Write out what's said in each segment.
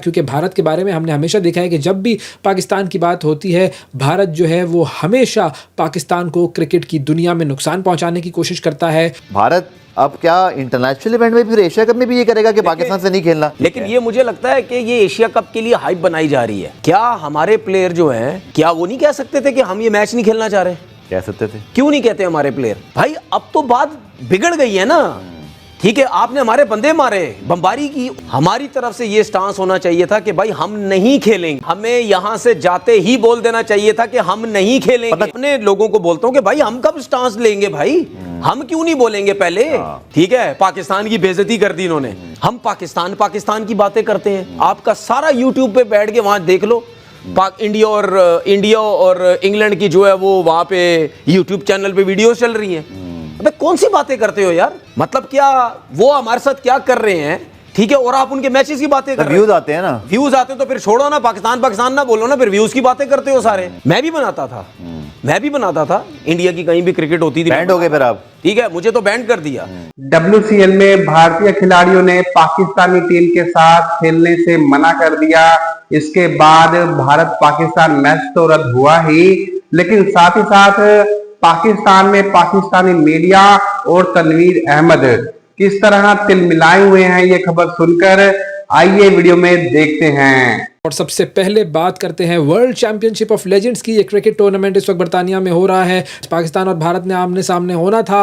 क्योंकि भारत के बारे में हमने हमेशा देखा है कि जब भी पाकिस्तान की बात होती है, भारत जो है वो हमेशा पाकिस्तान को क्रिकेट की दुनिया में नुकसान पहुंचाने की कोशिश करता है। भारत अब क्या इंटरनेशनल इवेंट में फिर एशिया कप में भी ये करेगा कि पाकिस्तान से नहीं खेलना? लेकिन ये मुझे लगता है कि ये एशिया कप के लिए हाइप बनाई जा रही है। क्या हमारे प्लेयर जो हैं, क्या वो नहीं कह सकते थे कि हम ये मैच नहीं खेलना चाह रहे? कह सकते थे। क्यों नहीं कहते हमारे प्लेयर? भाई अब तो बात बिगड़ गई है ना। ठीक है, आपने हमारे बंदे मारे, बमबारी की। हमारी तरफ से ये स्टांस होना चाहिए था कि भाई हम नहीं खेलेंगे। हमें यहां से जाते ही बोल देना चाहिए था कि हम नहीं खेलेंगे। अपने लोगों को बोलता हूं कि भाई हम कब स्टांस लेंगे भाई, हम क्यों नहीं बोलेंगे पहले? ठीक है, पाकिस्तान की बेइज्जती कर दी इन्होंने। हम पाकिस्तान की बातें करते हैं। आपका सारा यूट्यूब पे बैठ के वहां देख लो, इंडिया और इंग्लैंड की जो है वो वहां पे यूट्यूब चैनल पे वीडियोस चल रही हैं। अबे कौन सी बातें करते हो यार? मतलब क्या वो हमारे साथ क्या कर रहे हैं? ठीक है, और आप उनके मैचेस की बातें कर रहे हो। व्यूज आते हैं ना, व्यूज आते तो फिर छोड़ो ना, पाकिस्तान ना बोलो ना, फिर व्यूज की बातें करते हो सारे। मैं भी बनाता था इंडिया की कहीं भी क्रिकेट होती थी। बैंड हो गए फिर आप? ठीक है, मुझे तो बैंड कर दिया। WCL में भारतीय खिलाड़ियों ने पाकिस्तानी टीम के साथ खेलने से मना कर दिया। इसके बाद भारत पाकिस्तान मैच तो रद्द हुआ ही, लेकिन साथ ही साथ पाकिस्तान में पाकिस्तानी मीडिया और तनवीर अहमद किस तरह तिलमिलाए हुए हैं, ये खबर सुनकर आइए वीडियो में देखते हैं। और सबसे पहले बात करते हैं वर्ल्ड चैंपियनशिप ऑफ लेजेंड्स की। ये क्रिकेट टूर्नामेंट इस वक्त बर्तानिया में हो रहा है। पाकिस्तान और भारत ने आमने सामने होना था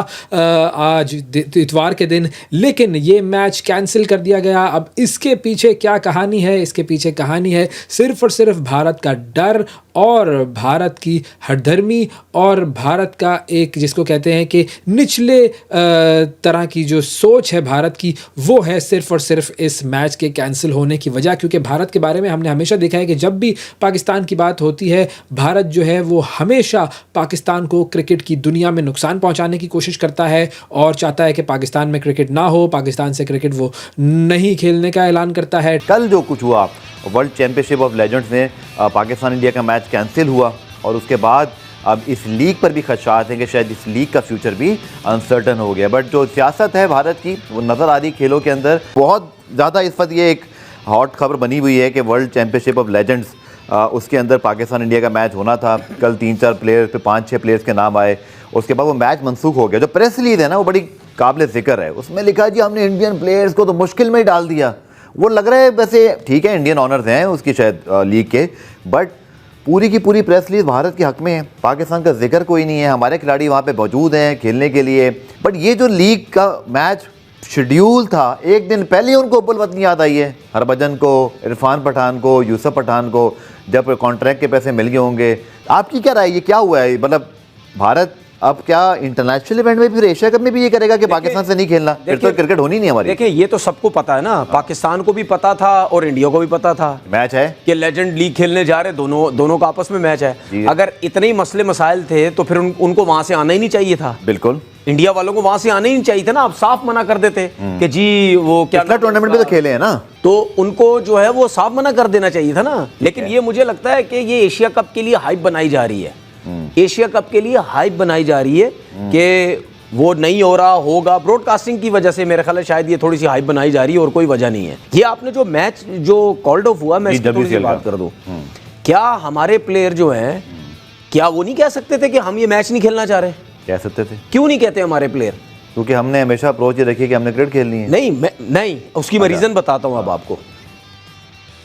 आज इतवार के दिन, लेकिन ये मैच कैंसिल कर दिया गया। अब इसके पीछे क्या कहानी है? इसके पीछे कहानी है सिर्फ और सिर्फ भारत का डर और भारत की हठधर्मी और भारत का एक जिसको कहते हैं कि निचले तरह की जो सोच है भारत की, वो है सिर्फ और सिर्फ इस मैच के कैंसिल होने की वजह। क्योंकि भारत के बारे में हमने हमेशा देखा है कि जब भी पाकिस्तान की बात होती है, भारत जो है वो हमेशा पाकिस्तान को क्रिकेट की दुनिया में नुकसान पहुंचाने की कोशिश करता है और चाहता है कि पाकिस्तान में क्रिकेट ना हो, पाकिस्तान से क्रिकेट वो नहीं खेलने का ऐलान करता है। कल जो कुछ हुआ वर्ल्ड चैंपियनशिप ऑफ लेजेंड्स में, पाकिस्तान इंडिया का मैच कैंसिल हुआ और उसके बाद अब इस लीग पर भी खदशात हैं कि शायद इस लीग का फ्यूचर भी अनसर्टन हो गया। बट जो सियासत है भारत की वो नज़र आ रही खेलों के अंदर बहुत ज़्यादा। इस वक्त ये एक हॉट खबर बनी हुई है कि वर्ल्ड चैंपियनशिप ऑफ लेजेंड्स उसके अंदर पाकिस्तान इंडिया का मैच होना था। कल 3-4 प्लेयर्स पे 5-6 प्लेयर्स के नाम आए, उसके बाद वो मैच मनसूख हो गया। जो प्रेस रिलीज है ना वो बड़ी काबिल ज़िक्र है। उसमें लिखा जी हमने इंडियन प्लेयर्स को तो मुश्किल में ही डाल दिया। वो लग रहा है वैसे ठीक है, इंडियन ऑनर्स हैं उसकी शायद लीग के, बट पूरी की पूरी प्रेस रिलीज भारत के हक में है। पाकिस्तान का जिक्र कोई नहीं है। हमारे खिलाड़ी वहाँ पे मौजूद हैं खेलने के लिए, बट ये जो लीग का मैच शेड्यूल था, एक दिन पहले उनको बुलवतनी याद आई है। हरभजन को, इरफान पठान को, यूसुफ पठान को जब कॉन्ट्रैक्ट के पैसे मिल गए होंगे। आपकी क्या राय, ये क्या हुआ है? मतलब भारत अब क्या इंटरनेशनल इवेंट में फिर एशिया कप में भी ये करेगा कि पाकिस्तान से नहीं खेलना? फिर तो क्रिकेट होनी नहीं हमारी। देखिए, ये तो सबको पता है ना, पाकिस्तान को भी पता था और इंडिया को भी पता था मैच है कि लेजेंड लीग खेलने जा रहे, दोनों का आपस में मैच है। अगर इतने ही मसले मसाइल थे तो फिर उनको वहां से आना ही नहीं चाहिए था। बिल्कुल, इंडिया वालों को वहां से आना ही नहीं चाहिए था ना। आप साफ मना कर देते कि जी वो क्या टूर्नामेंट में तो खेले हैं ना, तो उनको जो है वो साफ मना कर देना चाहिए था ना। लेकिन ये मुझे लगता है कि ये एशिया कप के लिए हाइप बनाई जा रही है। एशिया कप के लिए हाइप बनाई जा रही है कि वो नहीं हो रहा, होगा। ब्रॉडकास्टिंग की वजह से मेरे ख्याल है शायद ये थोड़ी सी हाइप बनाई जा रही है और कोई वजह नहीं है। ये आपने जो मैच जो कॉल्ड ऑफ हुआ, मैं इसकी थोड़ी सी बात कर दूं। क्या हमारे प्लेयर जो हैं, क्या वो नहीं कह सकते थे कि हम ये मैच नहीं खेलना चाह रहे? कह सकते थे। क्यों नहीं कहते हमारे प्लेयर? क्योंकि हमने हमेशा अप्रोच ये रखी कि हमने क्रिकेट खेलनी है। नहीं, उसकी मैं रीजन बताता हूं अब आपको।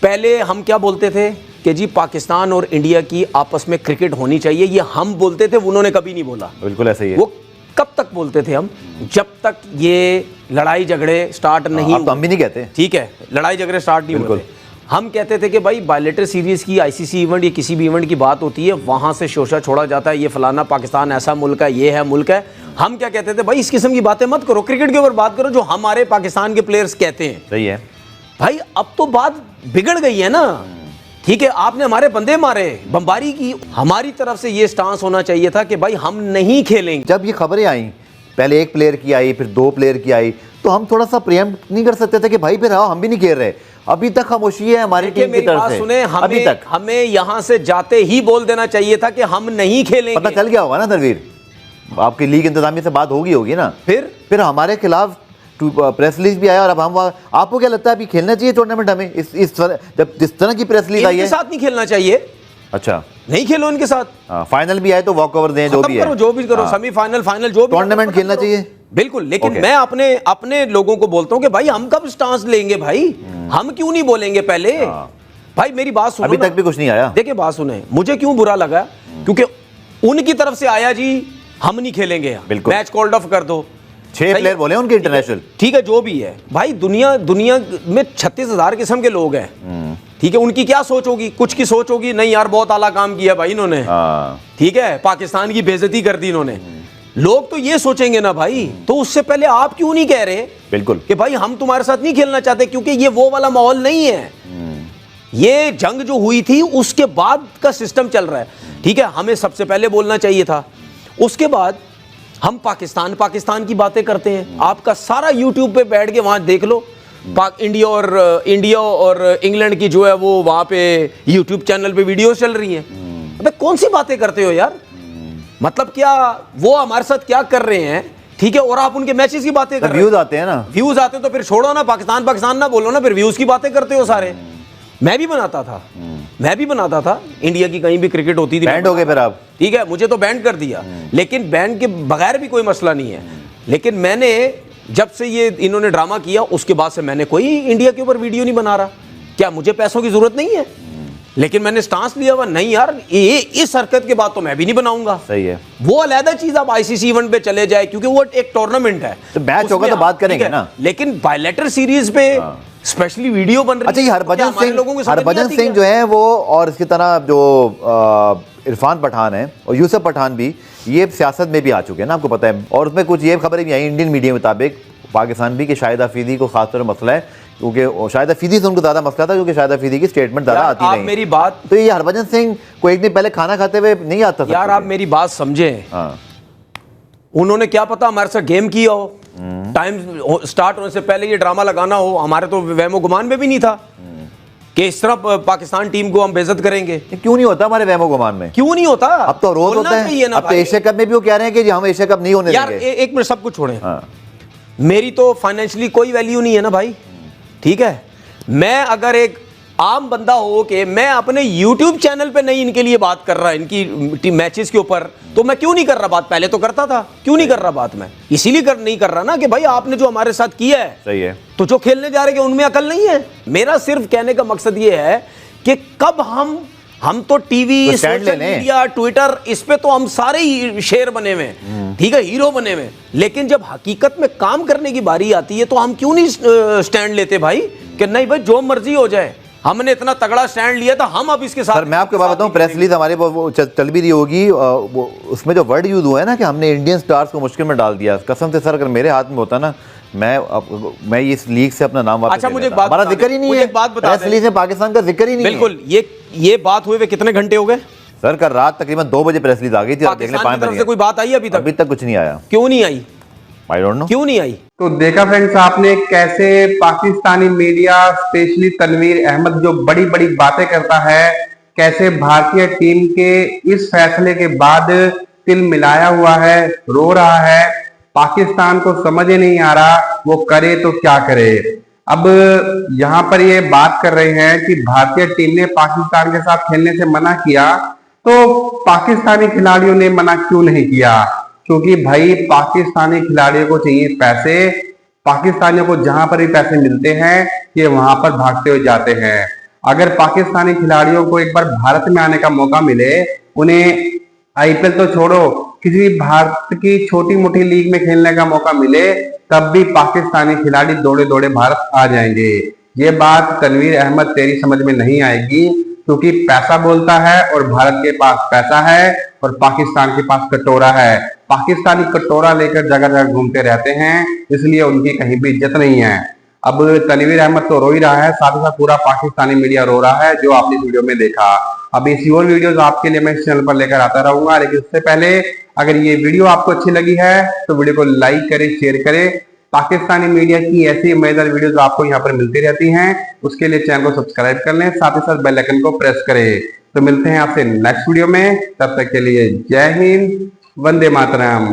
पहले हम क्या बोलते थे कि जी पाकिस्तान और इंडिया की आपस में क्रिकेट होनी चाहिए, ये हम बोलते थे, उन्होंने कभी नहीं बोला। बिल्कुल ऐसा ही है। वो कब तक बोलते थे हम? जब तक ये लड़ाई झगड़े स्टार्ट नहीं, अब तो हम भी नहीं कहते। ठीक है, लड़ाई झगड़े स्टार्ट नहीं होते। हम कहते थे कि भाई बायलेटरल सीरीज की, ICC इवेंट या किसी भी इवेंट की बात होती है, वहां से शोशा छोड़ा जाता है, ये फलाना पाकिस्तान ऐसा मुल्क है, ये है मुल्क है। हम क्या कहते थे, भाई इस किस्म की बातें मत करो, क्रिकेट के ऊपर बात करो जो हमारे पाकिस्तान के प्लेयर्स कहते हैं। सही है भाई, अब तो बात बिगड़ गई है ना। ठीक है, आपने हमारे बंदे मारे, बमबारी की। हमारी तरफ से ये स्टांस होना चाहिए था कि भाई हम नहीं खेलेंगे। जब ये खबरें आई, पहले एक प्लेयर की आई, फिर 2 प्लेयर की आई, तो हम थोड़ा सा प्रिएम्प्ट नहीं कर सकते थे कि भाई फिर आओ हम भी नहीं खेल रहे? अभी तक खामोशी है हमारी टीम की तरफ से। सुने, अभी तक हमें यहां से जाते ही बोल देना चाहिए था कि हम नहीं खेलेंगे। पता चल गया होगा ना तनवीर, आपकी लीग इंतजामिया से बात होगी ना। फिर हमारे खिलाफ प्रेस रिलीज भी आया और अब हम आपको क्या लगता है अभी खेलना चाहिए टूर्नामेंट हमें इस तरह, जब जिस तरह की प्रेस रिलीज आई इनके है? साथ नहीं खेलना चाहिए। अच्छा, नहीं खेलो इनके साथ। फाइनल भी आए तो वॉक ओवर दें, जो भी है, जो भी करो, सेमीफाइनल फाइनल जो भी, टूर्नामेंट खेलना चाहिए बिल्कुल। लेकिन मैं अपने लोगों को बोलता हूं कि भाई हम कब स्टांस लेंगे भाई, हम क्यों नहीं बोलेंगे पहले? भाई मेरी बात सुनो, अभी तक भी कुछ नहीं आया। देखिए बात सुने, मुझे क्यों बुरा लगा, क्योंकि उनकी तरफ से आया जी हम नहीं खेलेंगे, मैच कॉल्ड ऑफ कर दो। 6 प्लेयर बोले उनके इंटरनेशनल, ठीक है, जो भी है भाई, दुनिया में 36,000 किस्म के लोग हैं, ठीक है, उनकी क्या सोच होगी? कुछ की सोच होगी नहीं यार बहुत आला काम किया भाई इन्होंने, ठीक है, पाकिस्तान की बेइज्जती कर दी इन्होंने, लोग तो ये सोचेंगे ना भाई। तो उससे पहले आप क्यों नहीं कह रहे बिल्कुल कि भाई हम तुम्हारे साथ नहीं खेलना चाहते, क्योंकि ये वो वाला माहौल नहीं है। ये जंग जो हुई थी उसके बाद का सिस्टम चल रहा है, ठीक है, हमें सबसे पहले बोलना चाहिए था। उसके बाद हम पाकिस्तान की बातें करते हैं। आपका सारा यूट्यूब पे बैठ के वहां देख लो, इंडिया और इंग्लैंड की जो है वो वहां पे यूट्यूब चैनल पे वीडियोस चल रही हैं। अबे कौन सी बातें करते हो यार, मतलब क्या वो हमारे साथ क्या कर रहे हैं, ठीक है, और आप उनके मैचेस की बातें कर रहे हो। व्यूज आते हैं ना, व्यूज आते तो फिर छोड़ो ना, पाकिस्तान ना बोलो ना, फिर व्यूज की बातें करते हो सारे। मैं भी बनाता था इंडिया की कहीं भी क्रिकेट होती थी, बैंड हो गए फिर आप, ठीक है, मुझे तो बैंड कर दिया, लेकिन बैंड के बगैर भी कोई मसला नहीं है। लेकिन मैंने जब से ये इन्होंने ड्रामा किया उसके बाद से मैंने कोई इंडिया के ऊपर वीडियो नहीं बना रहा। क्या मुझे पैसों की जरूरत नहीं है? लेकिन मैंने स्टांस लिया हुआ नहीं यार, ये इस हरकत के बाद तो मैं भी नहीं बनाऊंगा। सही है, वो अलग चीज, आप आईसीसी इवेंट पे चले जाए, क्योंकि वो एक टूर्नामेंट है, तो मैच होगा तो बात करेंगे ना। लेकिन बायलैटर सीरीज पे स्पेशली वीडियो बन रही है। अच्छा, ये हरभजन सिंह जो है वो, और इसकी तरह जो इरफान पठान है और यूसुफ पठान भी, ये सियासत में भी आ चुके हैं ना, आपको पता है। और उसमें कुछ ये खबरें भी आई इंडियन मीडिया के मुताबिक, पाकिस्तान भी, कि शाहिद अफरीदी को खासतौर मसला है, क्योंकि शाहिद अफरीदी से उनको ज़्यादा मसला था, क्योंकि शाहिद अफरीदी की स्टेटमेंट ज़्यादा आती नहीं। मेरी बात, तो ये हरभजन सिंह को एक दिन पहले खाना खाते हुए नहीं आता यार, आप मेरी बात समझे। उन्होंने क्या पता हमारे साथ गेम किया हो, टाइम स्टार्ट होने से पहले ये ड्रामा लगाना हो, हमारे तो वहमो गुमान में भी नहीं था कि इस तरह पाकिस्तान टीम को हम बेइज्जत करेंगे। क्यों नहीं होता हमारे वहमो गुमान में? क्यों नहीं होता? अब तो रोज होता है। अब तो एशिया कप में भी वो कह रहे हैं कि हम एशिया कप नहीं होने यार देंगे। एक मिनट, सब कुछ छोड़ें, मेरी तो फाइनेंशियली कोई वैल्यू नहीं है ना भाई, ठीक है। मैं अगर एक आम बंदा हो के मैं अपने YouTube चैनल पे नहीं इनके लिए बात कर रहा, इनकी मैचेस के ऊपर, तो मैं क्यों नहीं कर रहा बात? पहले तो करता था, क्यों नहीं कर रहा बात? मैं इसीलिए नहीं कर रहा ना कि भाई आपने जो हमारे साथ किया है, सही है, तो जो खेलने जा रहे हैं उनमें अकल नहीं है। मेरा सिर्फ कहने का मकसद ये है कि कब हम तो टीवी, सोशल मीडिया, ट्विटर, इस पे तो हम सारे ही शेर बने हुए, ठीक है, हीरो बने हुए, लेकिन जब हकीकत में काम करने की बारी आती है तो हम क्यों नहीं स्टैंड लेते भाई कि नहीं भाई जो मर्जी हो जाए, हमने इतना तगड़ा स्टैंड लिया था, हम अब इसके साथ। सर मैं आपको बात बताऊं, प्रेस रिलीज हमारे वो चल भी रही होगी, उसमें जो वर्ड यूज हुआ है ना कि हमने इंडियन स्टार्स को मुश्किल में डाल दिया, कसम से सर अगर मेरे हाथ में होता ना, मैं इस लीग से अपना नाम वापस। अच्छा, मुझे हमारा जिक्र ही नहीं है, प्रेस रिलीज में पाकिस्तान का जिक्र ही नहीं है। बिल्कुल, ये बात हुए कितने घंटे हो गए सर? कल रात तकरीबन 2 बजे प्रेस रिलीज आ गई थी, पाकिस्तान की तरफ से कोई बात आई अभी तक कुछ नहीं आया। क्यों नहीं आई? I don't know. क्यों नहीं आई? तो देखा फ्रेंड्स आपने कैसे पाकिस्तानी मीडिया, स्पेशली तनवीर अहमद जो बड़ी बड़ी बातें करता है, कैसे भारतीय टीम के इस फैसले के बाद तिल मिलाया हुआ है, रो रहा है, पाकिस्तान को समझ ही नहीं आ रहा वो करे तो क्या करे। अब यहाँ पर ये बात कर रहे हैं कि भारतीय टीम ने पाकिस्तान के साथ खेलने से मना किया, तो पाकिस्तानी खिलाड़ियों ने मना क्यों नहीं किया? क्योंकि भाई पाकिस्तानी खिलाड़ियों को चाहिए पैसे, पाकिस्तानियों को जहां पर भी पैसे मिलते हैं ये वहां पर भागते हुए जाते हैं। अगर पाकिस्तानी खिलाड़ियों को एक बार भारत में आने का मौका मिले, उन्हें आईपीएल तो छोड़ो, किसी भारत की छोटी मोटी लीग में खेलने का मौका मिले, तब भी पाकिस्तानी खिलाड़ी दौड़े दौड़े भारत आ जाएंगे। ये बात तनवीर अहमद तेरी समझ में नहीं आएगी, क्योंकि पैसा बोलता है और भारत के पास पैसा है और पाकिस्तान के पास कटोरा है। पाकिस्तानी कटोरा लेकर जगह जगह घूमते रहते हैं, इसलिए उनकी कहीं भी इज्जत नहीं है। अब तनवीर अहमद तो रो ही रहा है, साथ ही साथ पूरा पाकिस्तानी मीडिया रो रहा है, जो आपने वीडियो में देखा। अब ऐसी और वीडियोस आपके लिए मैं इस चैनल पर लेकर आता रहूंगा, लेकिन उससे पहले अगर ये वीडियो आपको अच्छी लगी है तो वीडियो को लाइक करें, शेयर करें। पाकिस्तानी मीडिया की ऐसी मजेदार वीडियोस आपको यहाँ पर मिलती रहती हैं, उसके लिए चैनल को सब्सक्राइब कर लें, साथ ही साथ बेल आइकन को प्रेस करें। तो मिलते हैं आपसे नेक्स्ट वीडियो में, तब तक के लिए जय हिंद, वंदे मातरम।